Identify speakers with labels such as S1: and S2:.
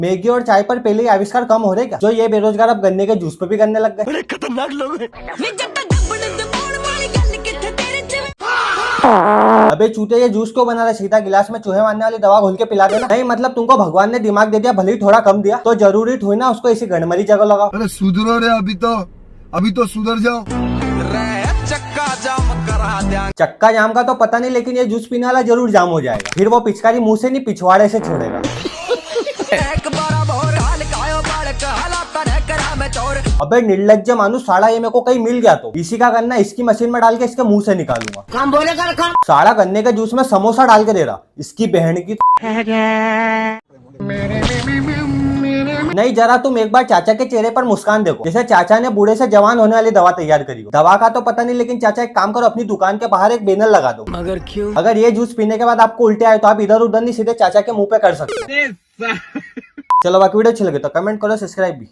S1: Maggi और चाय पर पहले ही आविष्कार कम हो रहे क्या? जो ये बेरोजगार अब गन्ने के जूस पे भी करने लग गए।
S2: बड़े खतरनाक लोग हैं।
S1: अबे चूते, ये जूस क्यों बना रहा? सीधा गिलास में चूहे मारने वाली दवा घोल के पिला देना। नहीं मतलब तुमको भगवान ने दिमाग दे दिया, भले ही थोड़ा कम दिया, तो जरूरी थोड़ी ना उसको इसी गणमरी जगह लगाओ।
S3: अरे सुधरो रे, अभी तो सुधर जाओ।
S1: चक्का जाम का तो पता नहीं, लेकिन ये जूस पीने वाला जरूर जाम हो जाएगा। फिर वो पिचकारी मुंह से नहीं, पिछवाड़े से छोड़ेगा। अबे निर्लज्ज मानुस, साला ये मेरे को कहीं मिल गया तो इसी का गन्ना इसकी मशीन में डाल के इसके मुंह से निकालूंगा।
S4: काम बोले कर काम।
S1: साला गन्ने के जूस में समोसा डाल के दे रहा, इसकी बहन की। नहीं, जरा तुम एक बार चाचा के चेहरे पर मुस्कान देखो, जैसे चाचा ने बूढ़े से जवान होने वाली दवा तैयार करी हो। दवा का तो पता नहीं, लेकिन चाचा एक काम करो, अपनी दुकान के बाहर एक बैनर लगा दो।
S2: मगर क्यों?
S1: अगर ये जूस पीने के बाद आपको उल्टे आए तो आप इधर उधर नहीं, सीधे चाचा के मुंह पे कर सकते हो। चलो बाकी वीडियो अच्छी लगे तो कमेंट करो, सब्सक्राइब भी।